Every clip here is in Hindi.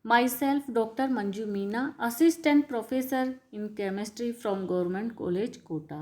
Myself, Dr. Manju Meena, Assistant Professor in Chemistry from Government College, Kota.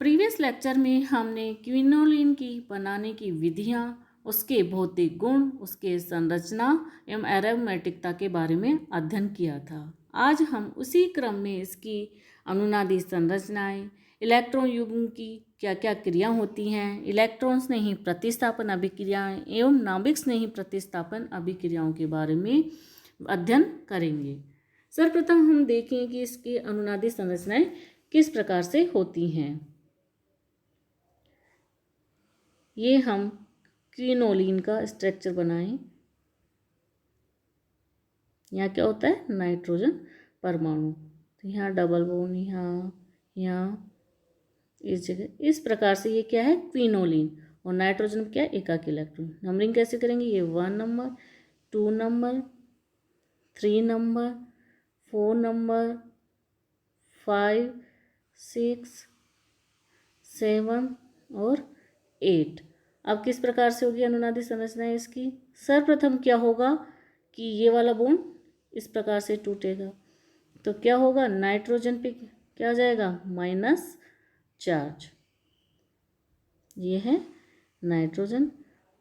Previous lecture में हमने क्विनोलिन की बनाने की विधियाँ, उसके भौतिक गुण, उसके संरचना एवं एरोमेटिकता के बारे में अध्ययन किया था। आज हम उसी क्रम में इसकी अनुनादी संरचनाएं, इलेक्ट्रॉन युग्म की क्या क्या क्रिया होती हैं, इलेक्ट्रॉन स्नेही प्रतिस्थापन अभिक्रियाएं एवं नाभिक स्नेही प्रतिस्थापन अभिक्रियाओं के बारे में अध्ययन करेंगे। सर्वप्रथम हम देखें कि इसकी अनुनादी संरचनाएं किस प्रकार से होती हैं। ये हम क्विनोलिन का स्ट्रक्चर बनाएं। यहाँ क्या होता है, नाइट्रोजन परमाणु, तो यहाँ डबल बॉन्ड, यहाँ इस जगह, इस प्रकार से ये क्या है, क्विनोलिन। और नाइट्रोजन क्या है, एकाकी इलेक्ट्रॉन। नंबरिंग कैसे करेंगे, ये 1 नंबर, 2 नंबर, 3 नंबर, 4 नंबर, 5, 6, 7 और 8। अब किस प्रकार से होगी अनुनादी संरचना है इसकी। सर्वप्रथम क्या होगा कि ये वाला बॉन्ड इस प्रकार से टूटेगा, तो क्या होगा, नाइट्रोजन पे क्या हो जाएगा, माइनस चार्ज। ये है नाइट्रोजन,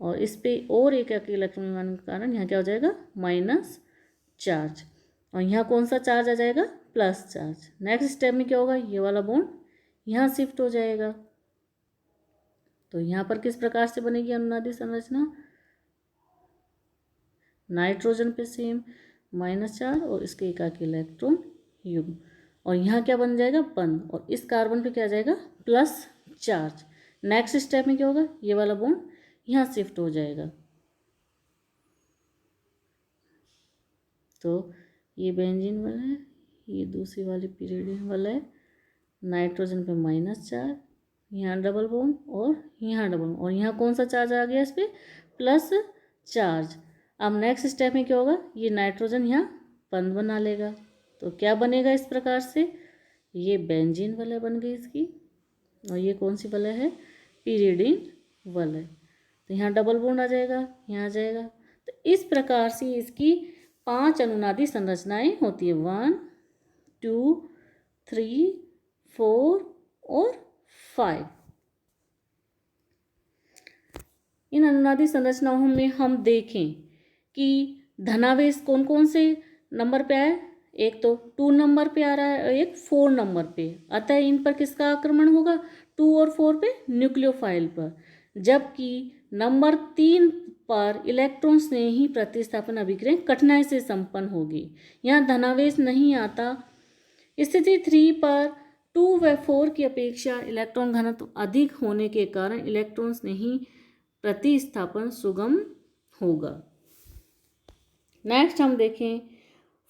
और इस पे और एक इलेक्ट्रॉन मिलने के कारण यहाँ क्या हो जाएगा, माइनस चार्ज। और यहाँ कौन सा चार्ज आ जाएगा, प्लस चार्ज। नेक्स्ट स्टेप में क्या होगा, ये वाला बॉन्ड यहाँ शिफ्ट हो जाएगा। तो यहाँ पर किस प्रकार से बनेगी अनुनादी संरचना, नाइट्रोजन पे सेम माइनस चार्ज और इसके एकाकी इलेक्ट्रॉन युग्म, और यहाँ क्या बन जाएगा, बंद, और इस कार्बन पे क्या आ जाएगा, प्लस चार्ज। नेक्स्ट स्टेप में क्या होगा, ये वाला बॉन्ड यहाँ शिफ्ट हो जाएगा। तो ये बेंजीन वाला है, ये दूसरी वाली पीरियडिन वाला है। नाइट्रोजन पे माइनस चार्ज, यहाँ डबल बॉन्ड और यहाँ डबल बॉन्ड, और यहाँ कौन सा चार्ज आ गया इस पर, प्लस चार्ज। अब नेक्स्ट स्टेप में क्या होगा, ये नाइट्रोजन यहाँ बंद बना लेगा, तो क्या बनेगा इस प्रकार से, ये बेंजीन वलय बन गई इसकी, और ये कौन सी वलय है, पीरियडिन वलय। तो यहाँ डबल बॉन्ड आ जाएगा, यहाँ आ जाएगा। तो इस प्रकार से इसकी 5 अनुनादी संरचनाएं होती है, 1, 2, 3, 4 और 5। इन अनुनादी संरचनाओं में हम देखें कि धनावेश कौन कौन से नंबर पे आए, एक तो 2 नंबर पे आ रहा है और एक 4 नंबर पे। अतः इन पर किसका आक्रमण होगा, 2 और 4 पे न्यूक्लियोफाइल पर, जबकि नंबर 3 पर इलेक्ट्रॉन स्नेही प्रतिस्थापन अभिक्रिया कठिनाई से संपन्न होगी। यहाँ धनावेश नहीं आता। स्थिति 3 पर 2 व 4 की अपेक्षा इलेक्ट्रॉन घनत्व अधिक होने के कारण इलेक्ट्रॉन स्नेही प्रतिस्थापन सुगम होगा। नेक्स्ट हम देखें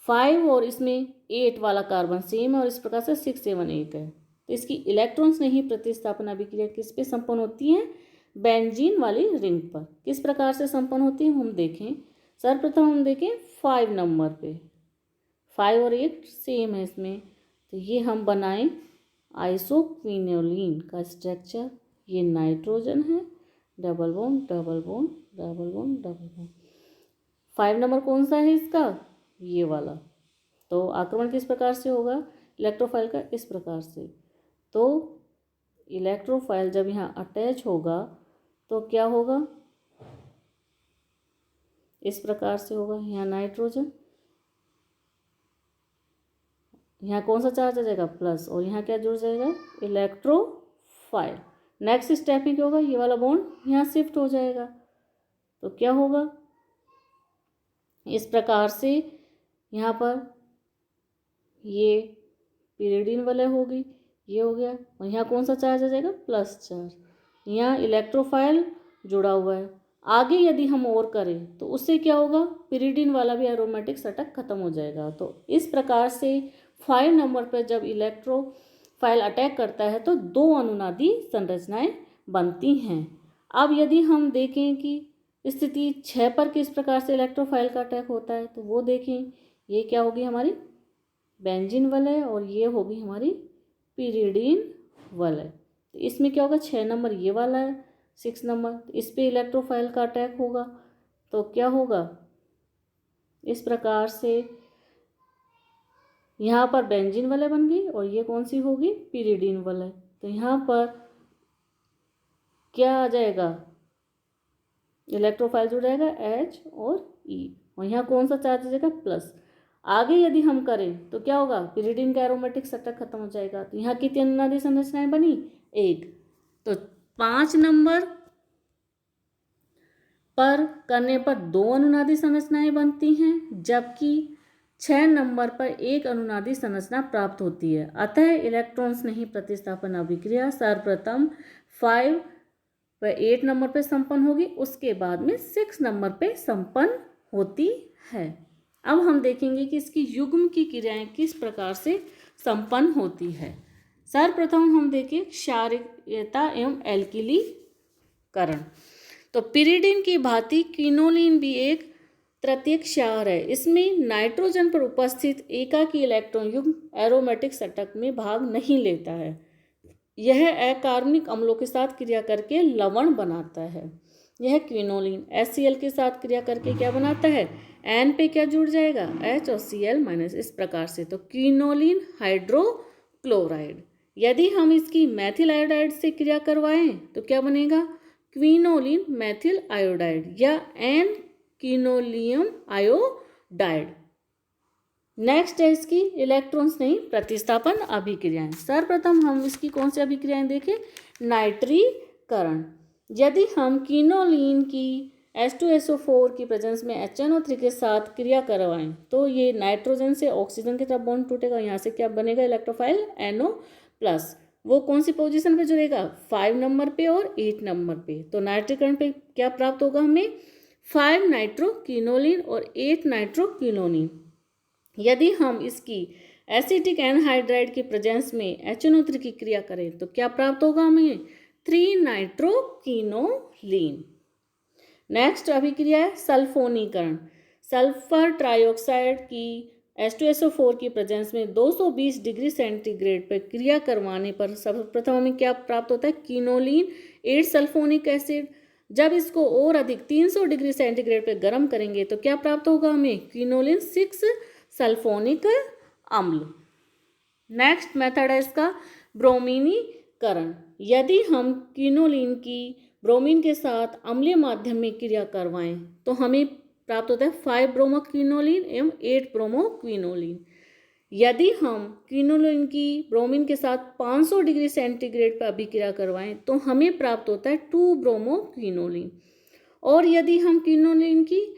5 और इसमें 8 वाला कार्बन सेम है, और इस प्रकार से 6, 7, 8 है। तो इसकी इलेक्ट्रॉन स्नेही प्रतिस्थापन अभिक्रिया किस पे संपन्न होती है, बेंजीन वाली रिंग पर। किस प्रकार से संपन्न होती है हम देखें। सर्वप्रथम हम देखें 5 नंबर पे, 5 और 8 सेम है इसमें, तो ये हम बनाएं आइसोक्विनोलिन का स्ट्रक्चर। ये नाइट्रोजन है, double bond double bond double bond double bond. 5 number कौन सा है इसका, ये वाला। तो आक्रमण किस प्रकार से होगा, इलेक्ट्रोफाइल का इस प्रकार से। तो इलेक्ट्रोफाइल जब यहाँ अटैच होगा तो क्या होगा, इस प्रकार से होगा। यहाँ नाइट्रोजन, यहाँ कौन सा चार्ज आ जाएगा, प्लस, और यहाँ क्या जुड़ जाएगा, इलेक्ट्रोफाइल। नेक्स्ट स्टेप में क्या होगा, ये वाला बॉन्ड यहाँ शिफ्ट हो जाएगा, तो क्या होगा, इस प्रकार से यहाँ पर ये पीरियडिन वलय होगी, ये हो गया, और यहाँ कौन सा चार्ज आ जाएगा, प्लस चार्ज। यहाँ इलेक्ट्रोफाइल जुड़ा हुआ है। आगे यदि हम और करें तो उससे क्या होगा, पीरियडिन वाला भी एरोमेटिक सटक खत्म हो जाएगा। तो इस प्रकार से 5 नंबर पर जब इलेक्ट्रोफाइल अटैक करता है तो 2 अनुनादी संरचनाएं बनती हैं। अब यदि हम देखें कि स्थिति 6 पर किस प्रकार से इलेक्ट्रोफाइल का अटैक होता है, तो वो देखें। ये क्या होगी हमारी बेंजीन वलय, और ये होगी हमारी पीरियडिन वलय। तो इसमें क्या होगा, 6 नंबर ये वाला है, 6 नंबर, तो इस पे इलेक्ट्रोफाइल का अटैक होगा, तो क्या होगा, इस प्रकार से यहाँ पर बेंजीन वलय बन गई और ये कौन सी होगी, पिरिडीन वलय। तो यहाँ पर क्या आ जाएगा, इलेक्ट्रोफाइल जुड़ जाएगा H और E, और यहाँ कौन सा चार्ज आ जाएगा, प्लस। आगे यदि हम करें तो क्या होगा, पिरिडीन का एरोमेटिक षटक खत्म हो जाएगा। तो यहाँ कितनी अनुनादी संरचनाएं बनी, 1। तो 5 नंबर पर करने पर 2 अनुनादी संरचनाएं बनती हैं, जबकि 6 नंबर पर 1 अनुनादी संरचना प्राप्त होती है। अतः इलेक्ट्रॉन्स नहीं प्रतिस्थापन अभिक्रिया सर्वप्रथम 5 व 8 नंबर पे संपन्न होगी, उसके बाद में 6 नंबर पे संपन्न होती है। अब हम देखेंगे कि इसकी युग्म की क्रियाएं किस प्रकार से संपन्न होती है। सर्वप्रथम हम देखें क्षारीयता एवं एल्किलीकरण। तो पिरिडीन की भांति क्विनोलिन भी एक तृतीयक क्षार है। इसमें नाइट्रोजन पर उपस्थित एकाकी इलेक्ट्रॉन युग्म एरोमेटिक षटक में भाग नहीं लेता है। यह अकार्बनिक अम्लों के साथ क्रिया करके लवण बनाता है। यह क्विनोलिन HCl के साथ क्रिया करके क्या बनाता है, N पे क्या जुड़ जाएगा, H और Cl माइनस, इस प्रकार से। तो क्विनोलिन हाइड्रोक्लोराइड। यदि हम इसकी मैथिल आयोडाइड से क्रिया करवाएं तो क्या बनेगा, क्विनोलिन मैथिल आयोडाइड या N क्विनोलियम आयोडाइड। नेक्स्ट है इसकी इलेक्ट्रॉन्स नहीं प्रतिस्थापन अभिक्रियाएं। सर्वप्रथम हम इसकी कौन सी अभिक्रियाएं देखें, नाइट्रीकरण। यदि हम क्विनोलिन की H2SO4 की प्रेजेंस में HNO3 के साथ क्रिया करवाएं तो ये नाइट्रोजन से ऑक्सीजन की तरफ बॉन्ड टूटेगा, यहाँ से क्या बनेगा, इलेक्ट्रोफाइल NO+। वो कौन सी पोजीशन पे जुड़ेगा, 5 नंबर पे और 8 नंबर पे। तो नाइट्रीकरण पे क्या प्राप्त होगा हमें, 5 नाइट्रोक्विनोलिन और 8 नाइट्रोक्विनोलिन। यदि हम इसकी एसिटिक एनहाइड्राइड की प्रेजेंस में HNO3 की क्रिया करें तो क्या प्राप्त होगा हमें, 3 नाइट्रोक्विनोलिन। नेक्स्ट अभिक्रिया है सल्फोनीकरण। सल्फर ट्राइऑक्साइड की H2SO4 की प्रेजेंस में 220 डिग्री सेंटीग्रेड पर क्रिया करवाने पर सर्वप्रथम हमें क्या प्राप्त होता है, क्विनोलिन 8 सल्फोनिक एसिड। जब इसको और अधिक 300 डिग्री सेंटीग्रेड पर गर्म करेंगे तो क्या प्राप्त होगा हमें, क्विनोलिन 6 सल्फोनिक अम्ल। नेक्स्ट मेथड है इसका ब्रोमीनीकरण। यदि हम क्विनोलिन की ब्रोमीन के साथ अम्लीय माध्यम में क्रिया करवाएं तो हमें प्राप्त होता है 5 ब्रोमोक्विनोलिन एवं 8 ब्रोमोक्विनोलिन। यदि हम क्विनोलिन की ब्रोमीन के साथ 500 डिग्री सेंटीग्रेड पर अभिक्रिया करवाएं तो हमें प्राप्त होता है 2 ब्रोमोक्विनोलिन। और यदि हम क्विनोलिन की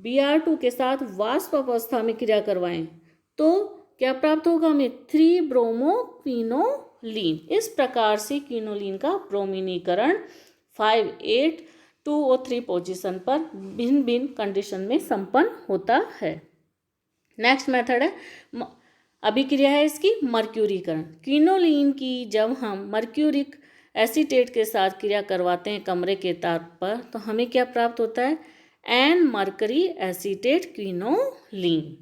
Br2 के साथ वाष्प अवस्था में क्रिया करवाएं तो क्या प्राप्त होगा हमें, 3 ब्रोमोक्विनोलिन। इस प्रकार से क्विनोलिन का ब्रोमीनीकरण 5, 8, 2 और 3 पोजीशन पर भिन्न भिन्न कंडीशन में संपन्न होता है। नेक्स्ट मेथड है अभिक्रिया है इसकी मर्क्यूरीकरण। क्विनोलिन की जब हम मर्क्यूरिक एसीटेट के साथ क्रिया करवाते हैं कमरे के तार पर तो हमें क्या प्राप्त होता है, N मर्करी एसीटेट क्विनोलिन।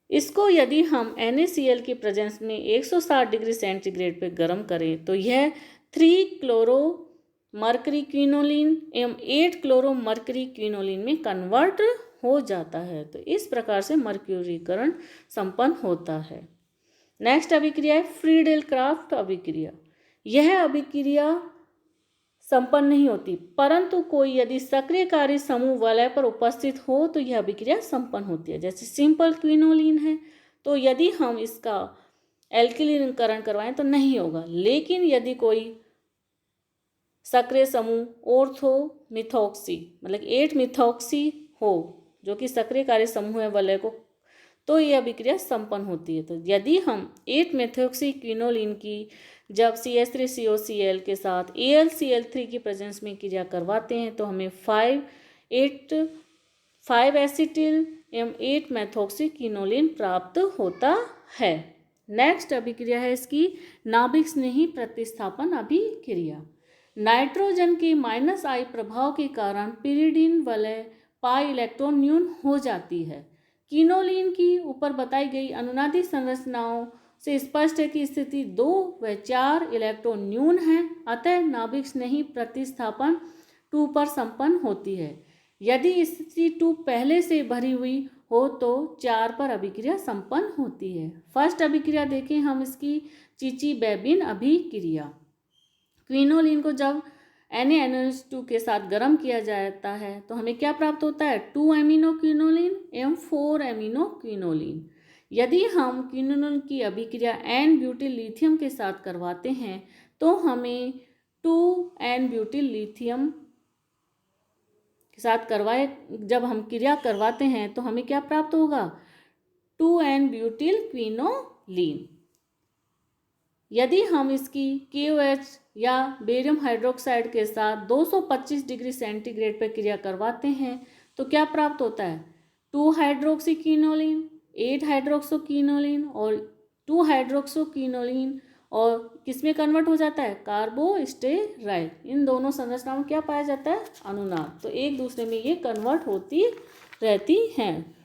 इसको यदि हम NaCl की प्रेजेंस में 160 डिग्री सेंटीग्रेड पर गर्म करें तो यह 3 क्लोरो मर्करी क्विनोलिन एवं 8 क्लोरो मर्करी क्विनोलिन में कन्वर्ट हो जाता है। तो इस प्रकार से मर्क्यूरीकरण संपन्न होता है। नेक्स्ट अभिक्रिया है फ्रीडेल क्राफ्ट अभिक्रिया। यह अभिक्रिया संपन्न नहीं होती, परंतु कोई यदि सक्रियकारी समूह वलय पर उपस्थित हो तो यह अभिक्रिया संपन्न होती है। जैसे सिंपल क्विनोलिन है तो यदि हम इसका एल्किलीकरण करवाएं तो नहीं होगा, लेकिन यदि कोई सक्रिय समूह ऑर्थो मिथॉक्सी मतलब 8 मिथॉक्सी हो जो कि सक्रियकारी समूह है वलय को, तो यह अभिक्रिया संपन्न होती है। तो यदि हम 8 मेथॉक्सी क्विनोलिन की जब CH3COCl के साथ AlCl3 की प्रेजेंस में क्रिया करवाते हैं तो हमें 5 एसिटिल एवं 8 मेथॉक्सी क्विनोलिन प्राप्त होता है। नेक्स्ट अभिक्रिया है इसकी नाभिक स्नेही प्रतिस्थापन अभिक्रिया। नाइट्रोजन के -I प्रभाव के कारण पिरिडीन वलय पाई इलेक्ट्रॉन न्यून हो जाती है। क्विनोलिन की ऊपर बताई गई अनुनादी संरचनाओं से स्पष्ट है कि स्थिति 2 व 4 इलेक्ट्रॉन न्यून है, अतः नाभिक स्नेही प्रतिस्थापन 2 पर संपन्न होती है। यदि स्थिति 2 पहले से भरी हुई हो तो 4 पर अभिक्रिया संपन्न होती है। फर्स्ट अभिक्रिया देखें हम इसकी, चिचिबेबिन अभिक्रिया। क्विनोलिन को जब Na2 के साथ गर्म किया जाता है तो हमें क्या प्राप्त होता है, 2 एमिनो क्विनोलिन एवं 4 एमिनो क्विनोलिन। यदि हम क्विनोलिन की अभिक्रिया N ब्यूटिल लिथियम के साथ करवाते हैं तो हमें 2 N ब्यूटिल लिथियम के साथ जब हम क्रिया करवाते हैं तो हमें क्या प्राप्त होगा, 2 N ब्यूटिल क्विनोलिन। यदि हम इसकी KOH या बेरियम हाइड्रोक्साइड के साथ 225 डिग्री सेंटीग्रेड पर क्रिया करवाते हैं तो क्या प्राप्त होता है, 2 हाइड्रोक्सीक्विनोलिन, 8 हाइड्रोक्सोक्विनोलिन और 2 हाइड्रोक्सोक्विनोलिन, और किसमें कन्वर्ट हो जाता है, कार्बोस्टेराइल। इन दोनों संरचनाओं में क्या पाया जाता है, अनुनाद। तो एक दूसरे में ये कन्वर्ट होती रहती हैं।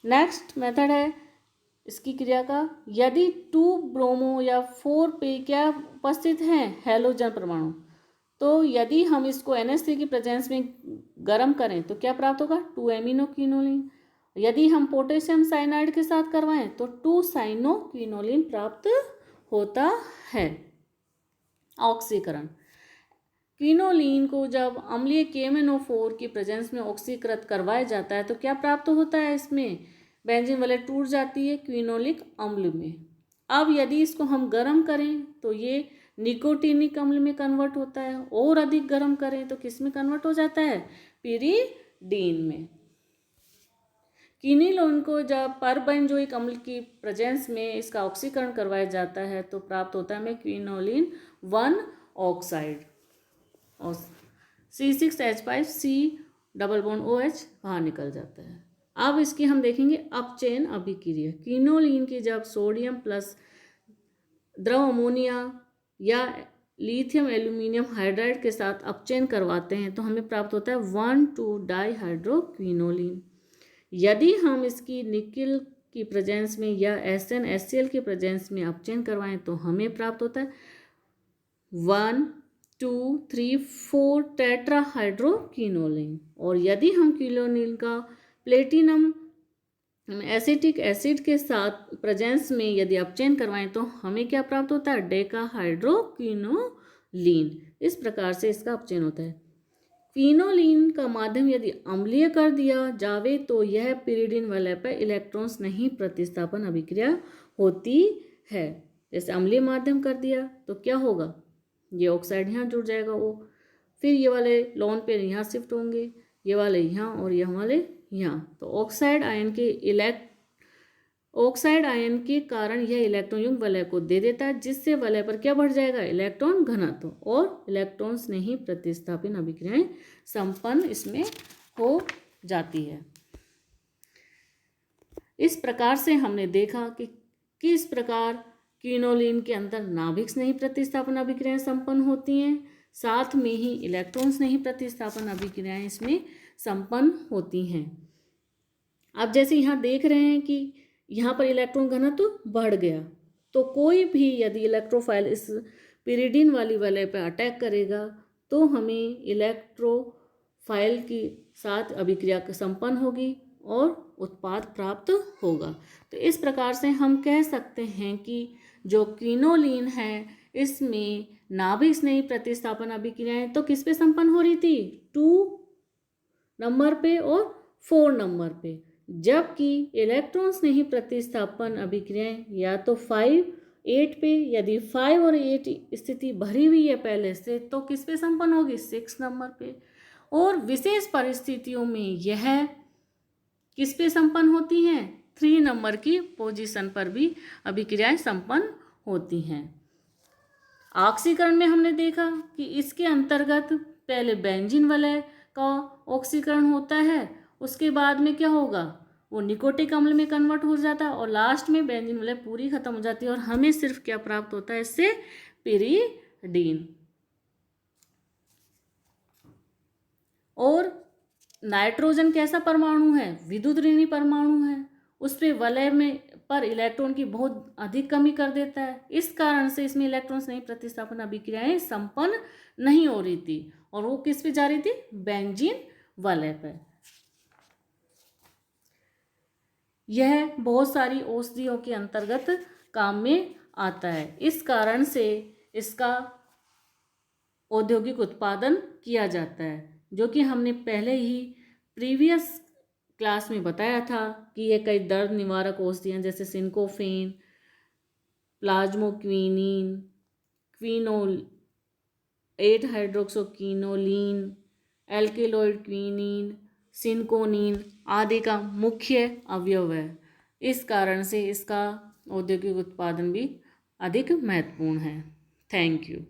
नेक्स्ट मेथड है इसकी क्रिया का, यदि 2 ब्रोमो या 4 पे क्या उपस्थित हैं, हैलोजन परमाणु, तो यदि हम इसको NH3 की प्रेजेंस में गर्म करें तो क्या प्राप्त होगा, 2 एमिनो क्विनोलिन। यदि हम पोटेशियम साइनाइड के साथ करवाएं तो 2 साइनो क्विनोलिन प्राप्त होता है। ऑक्सीकरण, क्विनोलिन को जब अम्लीय KMnO4 की प्रेजेंस में ऑक्सीकृत करवाया जाता है तो क्या प्राप्त होता है, इसमें बेंजीन वाले टूट जाती है क्विनोलिक अम्ल में। अब यदि इसको हम गर्म करें तो ये निकोटीनिक अम्ल में कन्वर्ट होता है, और अधिक गर्म करें तो किस में कन्वर्ट हो जाता है, पिरिडीन में। क्विनोलिन को जब परबेंजोइक अम्ल की प्रेजेंस में इसका ऑक्सीकरण करवाया जाता है तो प्राप्त होता है हमें क्विनोलिन 1 ऑक्साइड, और C6H5C डबल बॉन्ड OH बाहर निकल जाता है। अब इसकी हम देखेंगे अपचयन अभिक्रिया। क्विनोलिन की जब सोडियम प्लस द्रव अमोनिया या लिथियम एल्यूमिनियम हाइड्राइड के साथ अपचयन करवाते हैं तो हमें प्राप्त होता है 1,2 डाईहाइड्रोक्विनोलिन। यदि हम इसकी निकेल की प्रेजेंस में या SnHCl की प्रेजेंस में अपचयन करवाएं तो हमें प्राप्त होता है 1, 2, 3, 4 टेट्राहाइड्रोक्विनोलिन। और यदि हम क्विनोलिन का प्लेटिनम एसिटिक एसिड के साथ प्रेजेंस में यदि अपचयन करवाएं तो हमें क्या प्राप्त होता है, डेकाहाइड्रोक्विनोलिन। इस प्रकार से इसका अपचयन होता है। क्विनोलिन का माध्यम यदि अम्लीय कर दिया जावे तो यह पिरिडीन वलय पर इलेक्ट्रॉन्स नहीं प्रतिस्थापन अभिक्रिया होती है। जैसे अम्लीय माध्यम कर दिया तो क्या होगा, ये ऑक्साइड यहाँ जुड़ जाएगा, वो फिर ये वाले लोन पेयर यहाँ शिफ्ट होंगे, ये वाले यहाँ और ये वाले यहाँ। तो ऑक्साइड आयन के कारण यह इलेक्ट्रॉन युक्त वलय को दे देता है, जिससे वलय पर क्या बढ़ जाएगा, इलेक्ट्रॉन घनत्व, और इलेक्ट्रॉन्स नहीं प्रतिस्थापन अभिक्रियाएं संपन्न इसमें हो जाती है। इस प्रकार से हमने देखा कि किस प्रकार क्विनोलिन के अंदर नाभिक स्नेही प्रतिस्थापन अभिक्रियाएं संपन्न होती हैं, साथ में ही इलेक्ट्रॉन स्नेही प्रतिस्थापन अभिक्रियाएं इसमें संपन्न होती हैं। अब जैसे यहाँ देख रहे हैं कि यहाँ पर इलेक्ट्रॉन घनत्व बढ़ गया, तो कोई भी यदि इलेक्ट्रोफाइल इस पिरिडीन वाली वलय पर अटैक करेगा तो हमें इलेक्ट्रोफाइल के साथ अभिक्रिया संपन्न होगी और उत्पाद प्राप्त होगा। तो इस प्रकार से हम कह सकते हैं कि जो क्विनोलिन है इसमें नाभिक स्नेही प्रतिस्थापन अभिक्रियाएं तो किस पे संपन्न हो रही थी, 2 नंबर पे और 4 नंबर पे, जबकि इलेक्ट्रॉन स्नेही प्रतिस्थापन अभिक्रियाएं या तो 5, 8 पे, यदि 5 और 8 स्थिति भरी हुई है पहले से तो किस पे संपन्न होगी, 6 नंबर पे, और विशेष परिस्थितियों में यह किस पे संपन्न होती हैं, 3 नंबर की पोजीशन पर भी अभिक्रियाएं संपन्न होती हैं। ऑक्सीकरण में हमने देखा कि इसके अंतर्गत पहले बेंजीन वलय का ऑक्सीकरण होता है, उसके बाद में क्या होगा, वो निकोटिक अम्ल में कन्वर्ट हो जाता है, और लास्ट में बेंजीन वलय पूरी खत्म हो जाती है और हमें सिर्फ क्या प्राप्त होता है इससे, पिरिडीन। और नाइट्रोजन कैसा परमाणु है, विद्युत ऋणी परमाणु है, उस पे वलय में पर इलेक्ट्रॉन की बहुत अधिक कमी कर देता है, इस कारण से इसमें इलेक्ट्रॉन स्नेही प्रतिस्थापन अभिक्रियाएं संपन्न नहीं हो रही थी और वो किस पे जा रही थी, बेंजीन वलय पर। यह बहुत सारी औषधियों के अंतर्गत काम में आता है। इस कारण से इसका औद्योगिक उत्पादन किया जाता है, जो कि हमने पहले ही प्रीवियस क्लास में बताया था कि ये कई दर्द निवारक औषधियाँ जैसे सिनकोफेन, प्लाज्मोक्विनिन, क्विनोल 8 हाइड्रोक्सोक्विनोलिन, एल्केलॉइड क्विनिन, सिनकोनिन आदि का मुख्य अवयव है। इस कारण से इसका औद्योगिक उत्पादन भी अधिक महत्वपूर्ण है। Thank you.